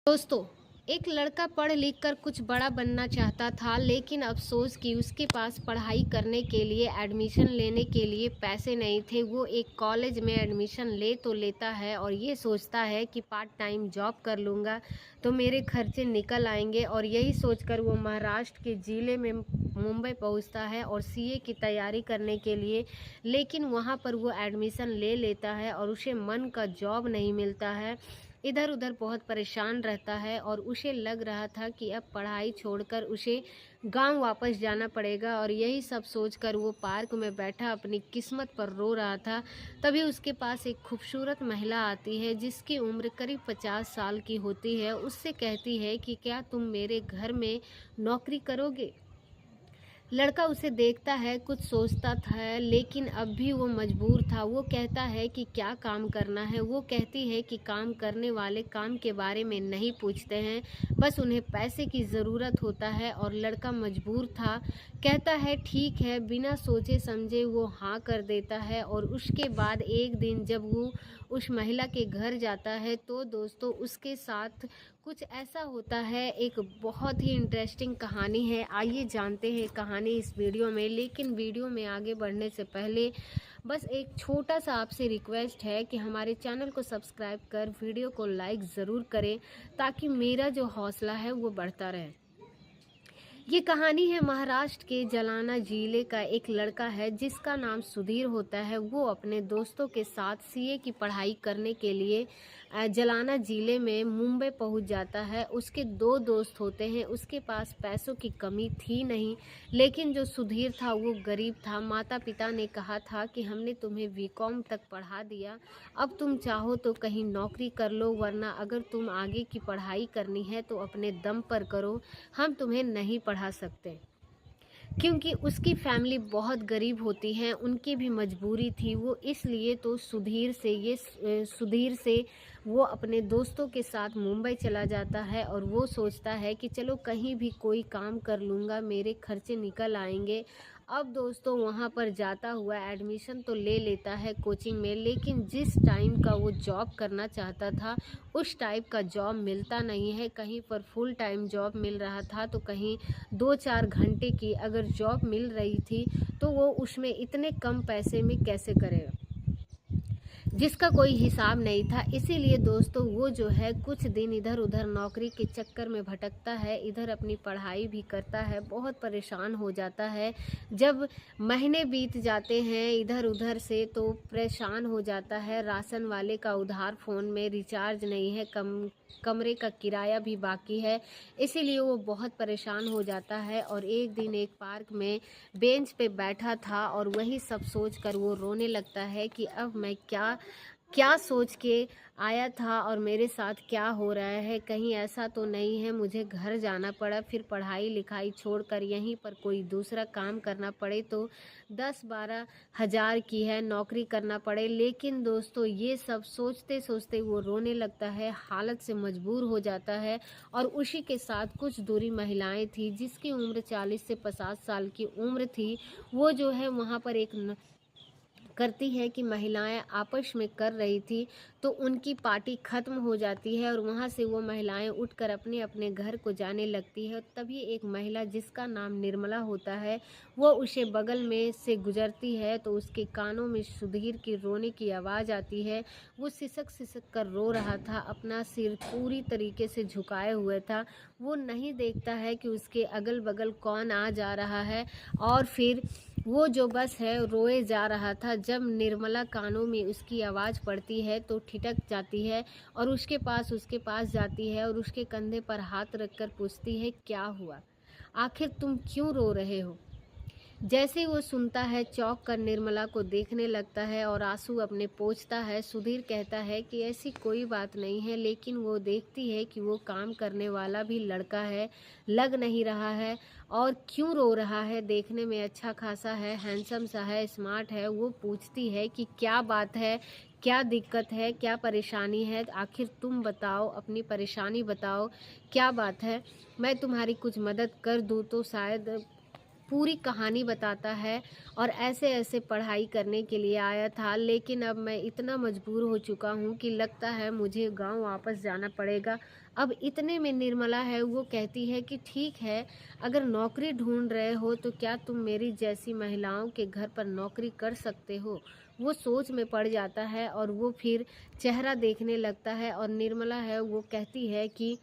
दोस्तों, एक लड़का पढ़ लिख कर कुछ बड़ा बनना चाहता था, लेकिन अफसोस कि उसके पास पढ़ाई करने के लिए एडमिशन लेने के लिए पैसे नहीं थे। वो एक कॉलेज में एडमिशन ले तो लेता है और ये सोचता है कि पार्ट टाइम जॉब कर लूँगा तो मेरे खर्चे निकल आएंगे, और यही सोचकर वो महाराष्ट्र के ज़िले में मुंबई पहुंचता है और सीए की तैयारी करने के लिए। लेकिन वहां पर वो एडमिशन ले लेता है और उसे मन का जॉब नहीं मिलता है। इधर उधर बहुत परेशान रहता है और उसे लग रहा था कि अब पढ़ाई छोड़कर उसे गांव वापस जाना पड़ेगा, और यही सब सोचकर वो पार्क में बैठा अपनी किस्मत पर रो रहा था। तभी उसके पास एक खूबसूरत महिला आती है जिसकी उम्र करीब 50 साल की होती है। उससे कहती है कि क्या तुम मेरे घर में नौकरी करोगे। लड़का उसे देखता है, कुछ सोचता था, लेकिन अब भी वो मजबूर था। वो कहता है कि क्या काम करना है। वो कहती है कि काम करने वाले काम के बारे में नहीं पूछते हैं, बस उन्हें पैसे की ज़रूरत होता है। और लड़का मजबूर था, कहता है ठीक है। बिना सोचे समझे वो हाँ कर देता है। और उसके बाद एक दिन जब वो उस महिला के घर जाता है तो दोस्तों उसके साथ कुछ ऐसा होता है। एक बहुत ही इंटरेस्टिंग कहानी है, आइए जानते हैं कहानी इस वीडियो में। लेकिन वीडियो में आगे बढ़ने से पहले बस एक छोटा सा आपसे रिक्वेस्ट है कि हमारे चैनल को सब्सक्राइब कर वीडियो को लाइक ज़रूर करें, ताकि मेरा जो हौसला है वो बढ़ता रहे। ये कहानी है महाराष्ट्र के जालना जिले का। एक लड़का है जिसका नाम सुधीर होता है। वो अपने दोस्तों के साथ सीए की पढ़ाई करने के लिए जालना जिले में मुंबई पहुंच जाता है। उसके दो दोस्त होते हैं। उसके पास पैसों की कमी थी नहीं, लेकिन जो सुधीर था वो गरीब था। माता पिता ने कहा था कि हमने तुम्हें बीकॉम तक पढ़ा दिया, अब तुम चाहो तो कहीं नौकरी कर लो, वरना अगर तुम आगे की पढ़ाई करनी है तो अपने दम पर करो, हम तुम्हें नहीं पढ़ा सकते। क्योंकि उसकी फैमिली बहुत गरीब होती है, उनकी भी मजबूरी थी। वो इसलिए तो सुधीर से वो अपने दोस्तों के साथ मुंबई चला जाता है और वो सोचता है कि चलो कहीं भी कोई काम कर लूँगा, मेरे खर्चे निकल आएंगे। अब दोस्तों वहाँ पर जाता हुआ एडमिशन तो ले लेता है कोचिंग में, लेकिन जिस टाइम का वो जॉब करना चाहता था उस टाइप का जॉब मिलता नहीं है। कहीं पर फुल टाइम जॉब मिल रहा था तो कहीं 2-4 घंटे की अगर जॉब मिल रही थी तो वो उसमें इतने कम पैसे में कैसे करेगा, जिसका कोई हिसाब नहीं था। इसीलिए दोस्तों वो जो है कुछ दिन इधर उधर नौकरी के चक्कर में भटकता है, इधर अपनी पढ़ाई भी करता है, बहुत परेशान हो जाता है। जब महीने बीत जाते हैं इधर उधर से तो परेशान हो जाता है। राशन वाले का उधार, फ़ोन में रिचार्ज नहीं है, कमरे का किराया भी बाकी है। इसीलिए वो बहुत परेशान हो जाता है। और एक दिन एक पार्क में बेंच पे बैठा था और वही सब सोचकर वो रोने लगता है कि अब मैं क्या क्या सोच के आया था और मेरे साथ क्या हो रहा है। कहीं ऐसा तो नहीं है मुझे घर जाना पड़ा, फिर पढ़ाई लिखाई छोड़कर यहीं पर कोई दूसरा काम करना पड़े तो 10-12 हज़ार की है नौकरी करना पड़े। लेकिन दोस्तों ये सब सोचते सोचते वो रोने लगता है, हालत से मजबूर हो जाता है। और उसी के साथ कुछ दूरी महिलाएं थी जिसकी उम्र 40 से 50 साल की उम्र थी। वो जो है वहाँ पर एक करती है कि महिलाएं आपस में कर रही थी तो उनकी पार्टी खत्म हो जाती है और वहां से वो महिलाएं उठकर अपने अपने घर को जाने लगती है। तभी एक महिला जिसका नाम निर्मला होता है वो उसे बगल में से गुजरती है तो उसके कानों में सुधीर की रोने की आवाज़ आती है। वो सिसक सिसक कर रो रहा था, अपना सिर पूरी तरीके से झुकाए हुए था। वो नहीं देखता है कि उसके अगल बगल कौन आ जा रहा है। और फिर वो जो बस है रोए जा रहा था। जब निर्मला कानों में उसकी आवाज़ पड़ती है तो ठिठक जाती है और उसके पास जाती है और उसके कंधे पर हाथ रखकर पूछती है क्या हुआ, आखिर तुम क्यों रो रहे हो। जैसे ही वो सुनता है चौंक कर निर्मला को देखने लगता है और आंसू अपने पोंछता है। सुधीर कहता है कि ऐसी कोई बात नहीं है, लेकिन वो देखती है कि वो काम करने वाला भी लड़का है, लग नहीं रहा है और क्यों रो रहा है, देखने में अच्छा खासा है, हैंडसम सा है, स्मार्ट है। वो पूछती है कि क्या बात है, क्या दिक्कत है, क्या परेशानी है, आखिर तुम बताओ, अपनी परेशानी बताओ, क्या बात है, मैं तुम्हारी कुछ मदद कर दूँ तो शायद पूरी कहानी बताता है और ऐसे ऐसे पढ़ाई करने के लिए आया था, लेकिन अब मैं इतना मजबूर हो चुका हूँ कि लगता है मुझे गांव वापस जाना पड़ेगा। अब इतने में निर्मला है वो कहती है कि ठीक है, अगर नौकरी ढूंढ रहे हो तो क्या तुम मेरी जैसी महिलाओं के घर पर नौकरी कर सकते हो। वो सोच में पड़ जाता है और वो फिर चेहरा देखने लगता है और निर्मला है वो कहती है कि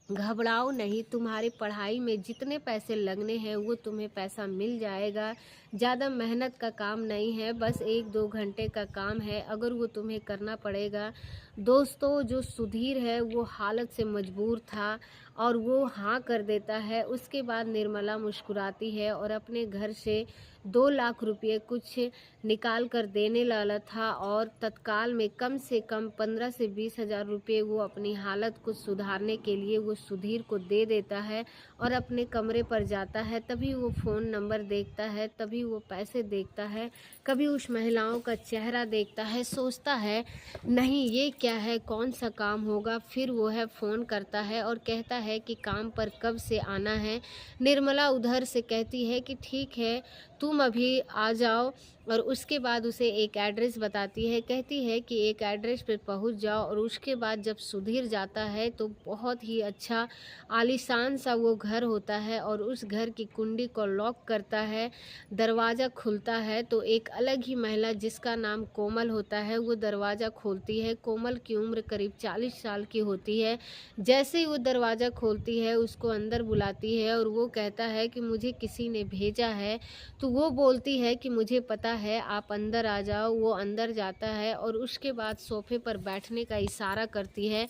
घबराओ नहीं, तुम्हारी पढ़ाई में जितने पैसे लगने हैं वो तुम्हें पैसा मिल जाएगा। ज़्यादा मेहनत का काम नहीं है, बस 1-2 घंटे का काम है, अगर वो तुम्हें करना पड़ेगा। दोस्तों, जो सुधीर है वो हालत से मजबूर था और वो हाँ कर देता है। उसके बाद निर्मला मुस्कुराती है और अपने घर से 2 लाख रुपये कुछ निकाल कर देने वाला था और तत्काल में कम से कम 15 से 20 हज़ार रुपये वो अपनी हालत को सुधारने के लिए वो सुधीर को दे देता है और अपने कमरे पर जाता है। तभी वो फ़ोन नंबर देखता है, तभी वो पैसे देखता है, कभी उस महिलाओं का चेहरा देखता है, सोचता है नहीं ये क्या है, कौन सा काम होगा। फिर वो है फ़ोन करता है और कहता है कि काम पर कब से आना है। निर्मला उधर से कहती है कि ठीक है, तुम अभी आ जाओ और उसके बाद उसे एक एड्रेस बताती है, कहती है कि एक एड्रेस पर पहुंच जाओ। और उसके बाद जब सुधीर जाता है तो बहुत ही अच्छा आलीशान सा वो घर होता है और उस घर की कुंडी को लॉक करता है। दरवाज़ा खुलता है तो एक अलग ही महिला जिसका नाम कोमल होता है वो दरवाज़ा खोलती है। कोमल की उम्र करीब 40 साल की होती है। जैसे ही वो दरवाज़ा खोलती है उसको अंदर बुलाती है और वो कहता है कि मुझे किसी ने भेजा है। तो वो बोलती है कि मुझे पता है, आप अंदर आ जाओ। वो अंदर जाता है और उसके बाद सोफे पर बैठने का इशारा करती है,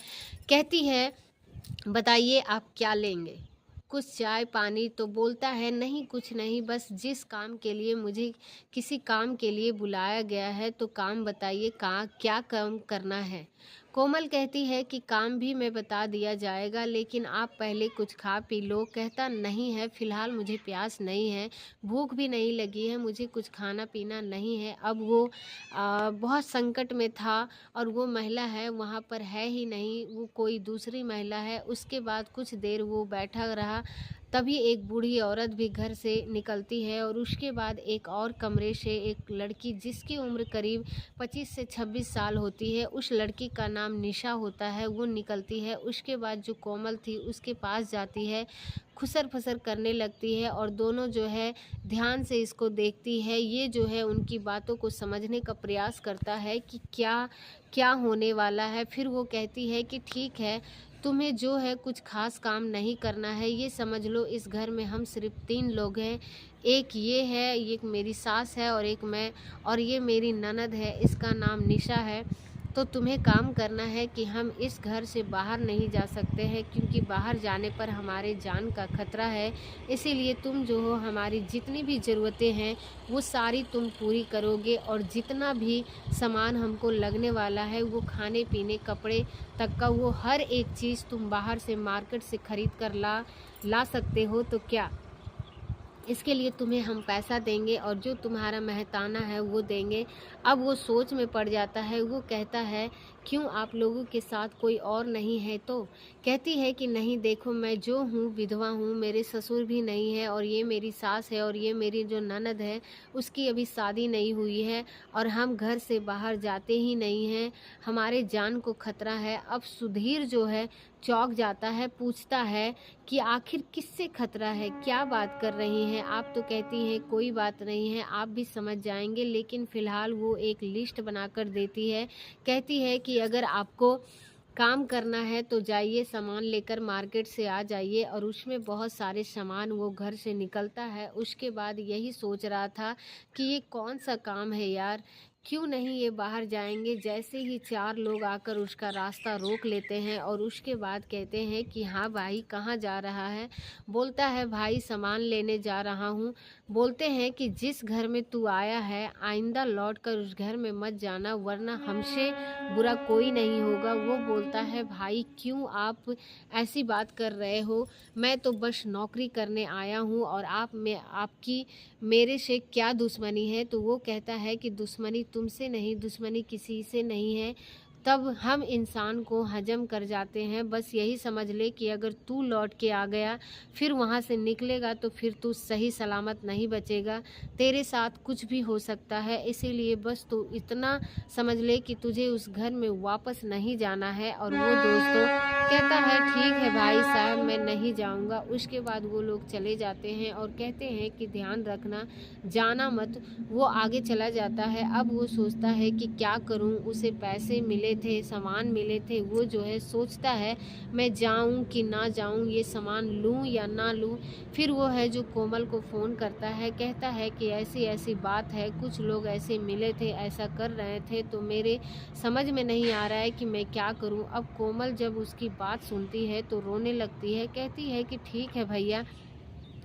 कहती है बताइए आप क्या लेंगे, कुछ चाय पानी। तो बोलता है नहीं कुछ नहीं, बस जिस काम के लिए मुझे किसी काम के लिए बुलाया गया है तो काम बताइए, कहाँ क्या काम करना है। कोमल कहती है कि काम भी मैं बता दिया जाएगा, लेकिन आप पहले कुछ खा पी लो। कहता नहीं है, फ़िलहाल मुझे प्यास नहीं है, भूख भी नहीं लगी है, मुझे कुछ खाना पीना नहीं है। अब वो बहुत संकट में था और वो महिला है वहाँ पर है ही नहीं, वो कोई दूसरी महिला है। उसके बाद कुछ देर वो बैठा रहा, तभी एक बूढ़ी औरत भी घर से निकलती है और उसके बाद एक और कमरे से एक लड़की जिसकी उम्र करीब 25 से 26 साल होती है, उस लड़की का नाम निशा होता है, वो निकलती है। उसके बाद जो कोमल थी उसके पास जाती है, खुसर फसर करने लगती है और दोनों जो है ध्यान से इसको देखती है। ये जो है उनकी बातों को समझने का प्रयास करता है कि क्या क्या होने वाला है। फिर वो कहती है कि ठीक है, तुम्हें जो है कुछ खास काम नहीं करना है, ये समझ लो इस घर में हम सिर्फ 3 लोग हैं, एक ये है, एक मेरी सास है और एक मैं, और ये मेरी ननद है, इसका नाम निशा है। तो तुम्हें काम करना है कि हम इस घर से बाहर नहीं जा सकते हैं, क्योंकि बाहर जाने पर हमारे जान का खतरा है। इसीलिए तुम जो हो हमारी जितनी भी ज़रूरतें हैं वो सारी तुम पूरी करोगे और जितना भी सामान हमको लगने वाला है, वो खाने पीने कपड़े तक का, वो हर एक चीज़ तुम बाहर से मार्केट से ख़रीद कर ला सकते हो। तो क्या इसके लिए तुम्हें हम पैसा देंगे और जो तुम्हारा मेहताना है वो देंगे। अब वो सोच में पड़ जाता है, वो कहता है क्यों आप लोगों के साथ कोई और नहीं है। तो कहती है कि नहीं देखो, मैं जो हूँ विधवा हूँ, मेरे ससुर भी नहीं है और ये मेरी सास है और ये मेरी जो ननद है उसकी अभी शादी नहीं हुई है और हम घर से बाहर जाते ही नहीं हैं, हमारे जान को खतरा है। अब सुधीर जो है चौंक जाता है, पूछता है कि आखिर किससे खतरा है, क्या बात कर रही हैं आप। तो कहती हैं कोई बात नहीं है, आप भी समझ जाएंगे। लेकिन फ़िलहाल वो एक लिस्ट बनाकर देती है, कहती है कि अगर आपको काम करना है तो जाइए, सामान लेकर मार्केट से आ जाइए। और उसमें बहुत सारे सामान वो घर से निकलता है। उसके बाद यही सोच रहा था कि ये कौन सा काम है यार, क्यों नहीं ये बाहर जाएंगे। जैसे ही 4 लोग आकर उसका रास्ता रोक लेते हैं और उसके बाद कहते हैं कि हाँ भाई कहाँ जा रहा है। बोलता है भाई सामान लेने जा रहा हूँ। बोलते हैं कि जिस घर में तू आया है आइंदा लौटकर उस घर में मत जाना, वरना हमसे बुरा कोई नहीं होगा। वो बोलता है भाई क्यों आप ऐसी बात कर रहे हो, मैं तो बस नौकरी करने आया हूँ और आपकी मेरे से क्या दुश्मनी है। तो वो कहता है कि दुश्मनी तुमसे नहीं, दुश्मनी किसी से नहीं है, तब हम इंसान को हजम कर जाते हैं। बस यही समझ ले कि अगर तू लौट के आ गया, फिर वहाँ से निकलेगा तो फिर तू सही सलामत नहीं बचेगा, तेरे साथ कुछ भी हो सकता है। इसीलिए बस तू इतना समझ ले कि तुझे उस घर में वापस नहीं जाना है। और वो दोस्तों कहता है ठीक है भाई साहब, मैं नहीं जाऊँगा। उसके बाद वो लोग चले जाते हैं और कहते हैं कि ध्यान रखना, जाना मत। वो आगे चला जाता है। अब वो सोचता है कि क्या करूं, उसे पैसे मिले थे, सामान मिले थे, वो जो है सोचता है मैं जाऊं कि ना जाऊं, ये सामान लूं या ना लूं। फिर वो है जो कोमल को फ़ोन करता है, कहता है कि ऐसी ऐसी बात है, कुछ लोग ऐसे मिले थे, ऐसा कर रहे थे, तो मेरे समझ में नहीं आ रहा है कि मैं क्या करूं। अब कोमल जब उसकी बात सुनती है तो रोने लगती है, कहती है कि ठीक है भैया,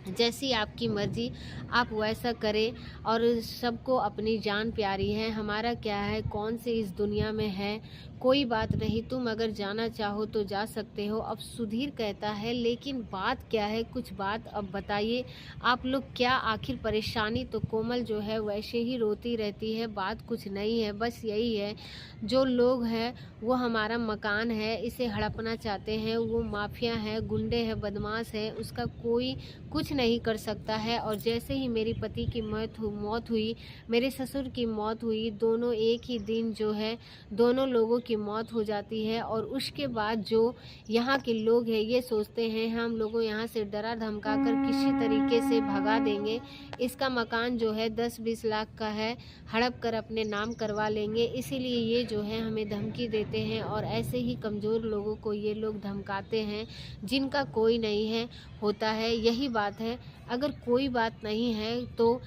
जैसी आपकी मर्ज़ी, आप वैसा करें। और सबको अपनी जान प्यारी है, हमारा क्या है, कौन से इस दुनिया में है, कोई बात नहीं, तुम अगर जाना चाहो तो जा सकते हो। अब सुधीर कहता है लेकिन बात क्या है, कुछ बात अब बताइए, आप लोग क्या आखिर परेशानी। तो कोमल जो है वैसे ही रोती रहती है, बात कुछ नहीं है, बस यही है, जो लोग हैं वो हमारा मकान है, इसे हड़पना चाहते हैं, वो माफिया है, गुंडे हैं, बदमाश है, उसका कोई कुछ नहीं कर सकता है। और जैसे ही मेरी पति की मौत हुई, मेरे ससुर की मौत हुई, दोनों एक ही दिन जो है दोनों लोगों की मौत हो जाती है। और उसके बाद जो यहाँ के लोग हैं ये सोचते हैं हम लोगों यहाँ से डरा धमका कर किसी तरीके से भगा देंगे, इसका मकान जो है 10-20 लाख का है, हड़प कर अपने नाम करवा लेंगे। इसीलिए ये जो है हमें धमकी देते हैं और ऐसे ही कमज़ोर लोगों को ये लोग धमकाते हैं जिनका कोई नहीं है होता है। यही बात है, अगर कोई बात नहीं है तो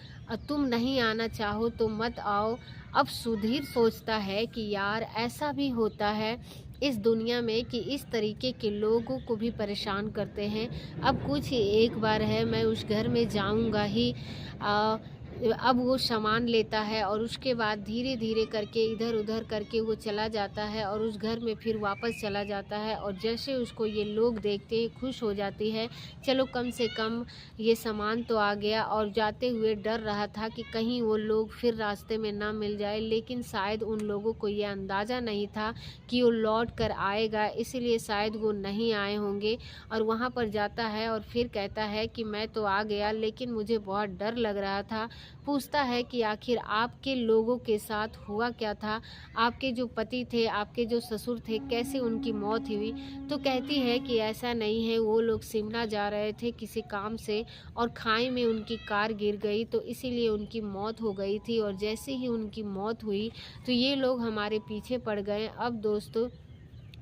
तुम नहीं आना चाहो तो मत आओ। अब सुधीर सोचता है कि यार ऐसा भी होता है इस दुनिया में कि इस तरीके के लोगों को भी परेशान करते हैं। अब कुछ एक बार है, मैं उस घर में जाऊंगा ही। अब वो सामान लेता है और उसके बाद धीरे धीरे करके इधर उधर करके वो चला जाता है और उस घर में फिर वापस चला जाता है। और जैसे उसको ये लोग देखते हैं खुश हो जाती है, चलो कम से कम ये सामान तो आ गया। और जाते हुए डर रहा था कि कहीं वो लोग फिर रास्ते में ना मिल जाए, लेकिन शायद उन लोगों को ये अंदाज़ा नहीं था कि वो लौट कर आएगा, इसीलिए शायद वो नहीं आए होंगे। और वहाँ पर जाता है और फिर कहता है कि मैं तो आ गया लेकिन मुझे बहुत डर लग रहा था। पूछता है कि आखिर आपके लोगों के साथ हुआ क्या था, आपके जो पति थे, आपके जो ससुर थे, कैसे उनकी मौत हुई। तो कहती है कि ऐसा नहीं है, वो लोग शिमला जा रहे थे किसी काम से और खाई में उनकी कार गिर गई तो इसीलिए उनकी मौत हो गई थी। और जैसे ही उनकी मौत हुई तो ये लोग हमारे पीछे पड़ गए। अब दोस्तों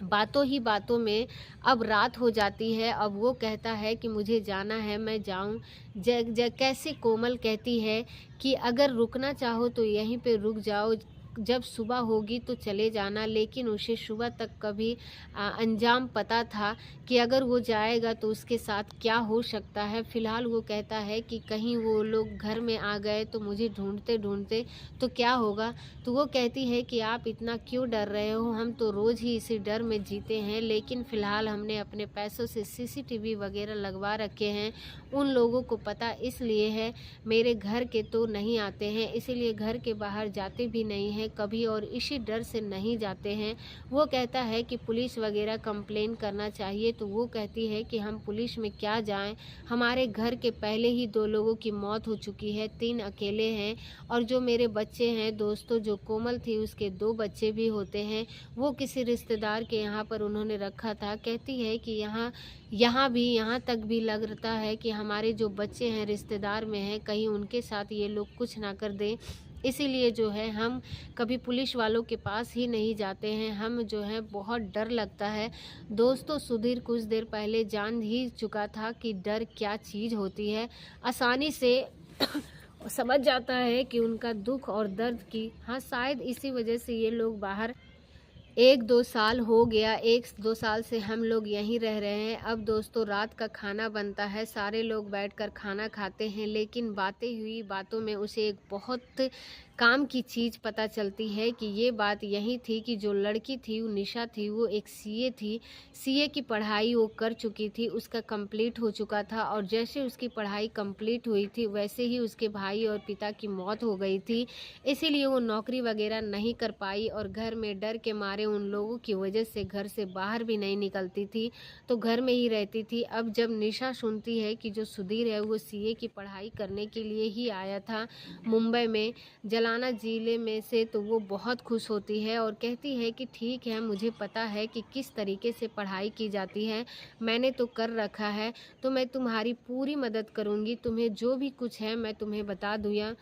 बातों ही बातों में अब रात हो जाती है। अब वो कहता है कि मुझे जाना है, मैं जाऊं। कैसे कोमल कहती है कि अगर रुकना चाहो तो यहीं पे रुक जाओ, जब सुबह होगी तो चले जाना। लेकिन उसे सुबह तक कभी अंजाम पता था कि अगर वो जाएगा तो उसके साथ क्या हो सकता है। फ़िलहाल वो कहता है कि कहीं वो लोग घर में आ गए तो मुझे ढूंढते ढूंढते तो क्या होगा। तो वो कहती है कि आप इतना क्यों डर रहे हो, हम तो रोज़ ही इसी डर में जीते हैं। लेकिन फ़िलहाल हमने अपने पैसों से सीसीटीवी वगैरह लगवा रखे हैं, उन लोगों को पता इसलिए है, मेरे घर के तो नहीं आते हैं, इसीलिए घर के बाहर जाते भी नहीं हैं कभी और इसी डर से नहीं जाते हैं। वो कहता है कि पुलिस वगैरह कंप्लेन करना चाहिए। तो वो कहती है कि हम पुलिस में क्या जाएं, हमारे घर के पहले ही 2 लोगों की मौत हो चुकी है, 3 अकेले हैं। और जो मेरे बच्चे हैं दोस्तों, जो कोमल थी उसके 2 बच्चे भी होते हैं, वो किसी रिश्तेदार के यहाँ पर उन्होंने रखा था। कहती है कि यहाँ तक भी लगता है कि हमारे जो बच्चे हैं रिश्तेदार में हैं, कहीं उनके साथ ये लोग कुछ ना कर दें, इसीलिए जो है हम कभी पुलिस वालों के पास ही नहीं जाते हैं, हम जो है बहुत डर लगता है। दोस्तों सुधीर कुछ देर पहले जान ही चुका था कि डर क्या चीज़ होती है, आसानी से समझ जाता है कि उनका दुख और दर्द की। हाँ, शायद इसी वजह से ये लोग बाहर 1-2 साल हो गया, 1-2 साल से हम लोग यहीं रह रहे हैं। अब दोस्तों रात का खाना बनता है, सारे लोग बैठकर खाना खाते हैं। लेकिन बातें हुई, बातों में उसे एक बहुत काम की चीज़ पता चलती है कि ये बात यही थी कि जो लड़की थी, वो निशा थी, वो एक सीए थी। सीए की पढ़ाई वो कर चुकी थी, उसका कंप्लीट हो चुका था और जैसे उसकी पढ़ाई कंप्लीट हुई थी, वैसे ही उसके भाई और पिता की मौत हो गई थी। इसीलिए वो नौकरी वगैरह नहीं कर पाई और घर में डर के मारे उन लोगों की वजह से घर से बाहर भी नहीं निकलती थी, तो घर में ही रहती थी। अब जब निशा सुनती है कि जो सुधीर है वो सीए की पढ़ाई करने के लिए ही आया था मुंबई में जलाना जिले में से, तो वो बहुत खुश होती है और कहती है कि ठीक है, मुझे पता है कि किस तरीके से पढ़ाई की जाती है, मैंने तो कर रखा है, तो मैं तुम्हारी पूरी मदद करूँगी, तुम्हें जो भी कुछ है मैं तुम्हें बता दूँ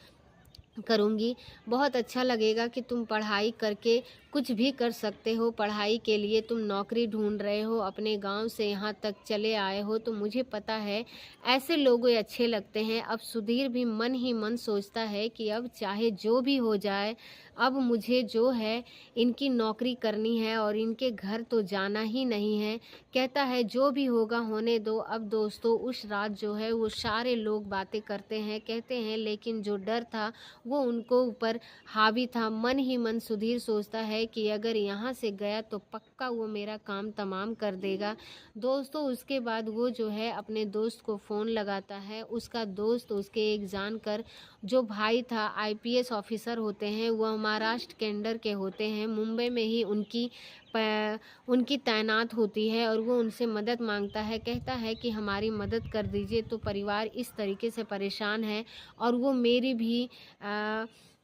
करूँगी। बहुत अच्छा लगेगा कि तुम पढ़ाई करके कुछ भी कर सकते हो। पढ़ाई के लिए तुम नौकरी ढूंढ रहे हो, अपने गांव से यहाँ तक चले आए हो, तो मुझे पता है ऐसे लोग अच्छे लगते हैं। अब सुधीर भी मन ही मन सोचता है कि अब चाहे जो भी हो जाए, अब मुझे जो है इनकी नौकरी करनी है और इनके घर तो जाना ही नहीं है। कहता है जो भी होगा होने दो। अब दोस्तों उस रात जो है वो सारे लोग बातें करते हैं, कहते हैं, लेकिन जो डर था वो उनको ऊपर हावी था। मन ही मन सुधीर सोचता है कि अगर यहाँ से गया तो पक्का वो मेरा काम तमाम कर देगा। दोस्तों उसके बाद वो जो है अपने दोस्त को फ़ोन लगाता है। उसका दोस्त उसके एक जानकर जो भाई था आईपीएस ऑफिसर होते हैं, वह महाराष्ट्र के अंडर के होते हैं, मुंबई में ही उनकी तैनात होती है और वो उनसे मदद मांगता है। कहता है कि हमारी मदद कर दीजिए, तो परिवार इस तरीके से परेशान है और वो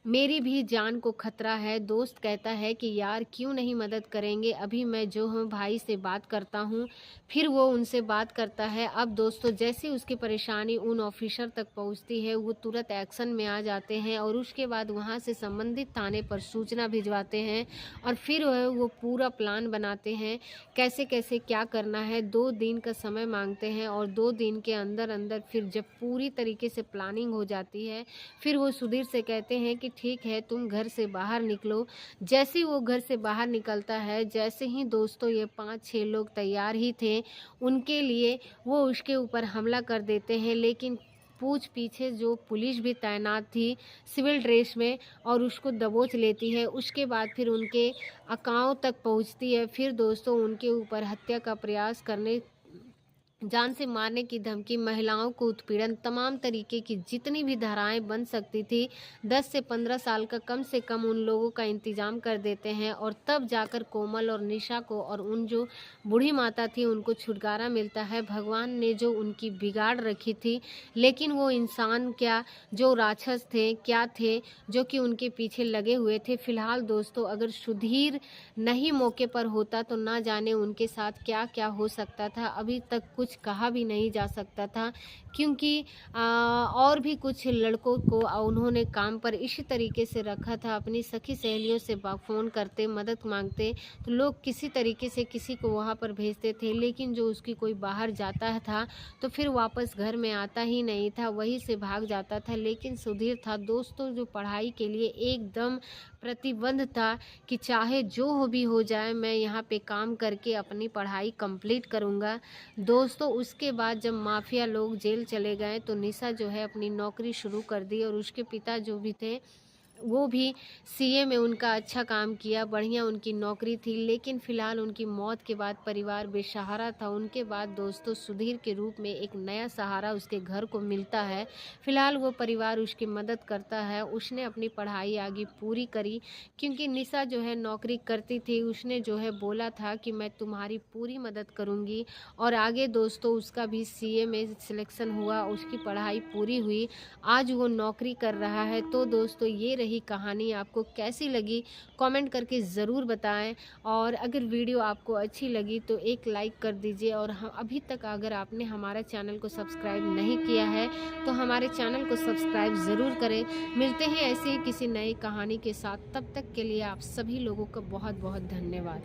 मेरी भी जान को खतरा है। दोस्त कहता है कि यार क्यों नहीं मदद करेंगे, अभी मैं जो हूँ भाई से बात करता हूँ। फिर वो उनसे बात करता है। अब दोस्तों जैसे उसकी परेशानी उन ऑफिसर तक पहुँचती है, वो तुरंत एक्शन में आ जाते हैं और उसके बाद वहाँ से संबंधित थाने पर सूचना भिजवाते हैं और फिर वो पूरा प्लान बनाते हैं कैसे कैसे क्या करना है। 2 दिन का समय मांगते हैं और 2 दिन के अंदर अंदर फिर जब पूरी तरीके से प्लानिंग हो जाती है, फिर वो सुधीर से कहते हैं कि ठीक है तुम घर से बाहर निकलो। जैसे ही वो घर से बाहर निकलता है, जैसे ही दोस्तों ये 5-6 लोग तैयार ही थे उनके लिए, वो उसके ऊपर हमला कर देते हैं। लेकिन पूछ पीछे जो पुलिस भी तैनात थी सिविल ड्रेस में और उसको दबोच लेती है। उसके बाद फिर उनके अकाउंट तक पहुंचती है। फिर दोस्तों उनके ऊपर हत्या का प्रयास करने, जान से मारने की धमकी, महिलाओं को उत्पीड़न, तमाम तरीके की जितनी भी धाराएं बन सकती थी 10 से 15 साल का कम से कम उन लोगों का इंतजाम कर देते हैं और तब जाकर कोमल और निशा को और उन जो बूढ़ी माता थी उनको छुटकारा मिलता है। भगवान ने जो उनकी बिगाड़ रखी थी, लेकिन वो इंसान क्या, जो राक्षस थे क्या थे जो कि उनके पीछे लगे हुए थे। फिलहाल दोस्तों अगर सुधीर नहीं मौके पर होता तो ना जाने उनके साथ क्या क्या हो सकता था। अभी तक कुछ कहा भी नहीं जा सकता था, क्योंकि और भी कुछ लड़कों को उन्होंने काम पर इसी तरीके से रखा था। अपनी सखी सहेलियों से फ़ोन करते, मदद मांगते, तो लोग किसी तरीके से किसी को वहाँ पर भेजते थे, लेकिन जो उसकी कोई बाहर जाता था तो फिर वापस घर में आता ही नहीं था, वहीं से भाग जाता था। लेकिन सुधीर था दोस्तों जो पढ़ाई के लिए एकदम प्रतिबद्ध था कि चाहे जो भी हो जाए मैं यहाँ पे काम करके अपनी पढ़ाई कंप्लीट करूँगा। दोस्तों उसके बाद जब माफिया लोग जेल चले गए तो निशा जो है अपनी नौकरी शुरू कर दी और उसके पिता जो भी थे वो भी सीए में उनका अच्छा काम किया, बढ़िया उनकी नौकरी थी। लेकिन फ़िलहाल उनकी मौत के बाद परिवार बेसहारा था। उनके बाद दोस्तों सुधीर के रूप में एक नया सहारा उसके घर को मिलता है। फ़िलहाल वो परिवार उसकी मदद करता है। उसने अपनी पढ़ाई आगे पूरी करी, क्योंकि निशा जो है नौकरी करती थी। उसने जो है बोला था कि मैं तुम्हारी पूरी मदद करूँगी और आगे दोस्तों उसका भी सीए में सिलेक्शन हुआ, उसकी पढ़ाई पूरी हुई, आज वो नौकरी कर रहा है। तो दोस्तों ये रही कहानी। आपको कैसी लगी कमेंट करके ज़रूर बताएं और अगर वीडियो आपको अच्छी लगी तो एक लाइक कर दीजिए और अभी तक अगर आपने हमारा चैनल को सब्सक्राइब नहीं किया है तो हमारे चैनल को सब्सक्राइब ज़रूर करें। मिलते हैं ऐसे ही किसी नई कहानी के साथ, तब तक के लिए आप सभी लोगों का बहुत बहुत धन्यवाद।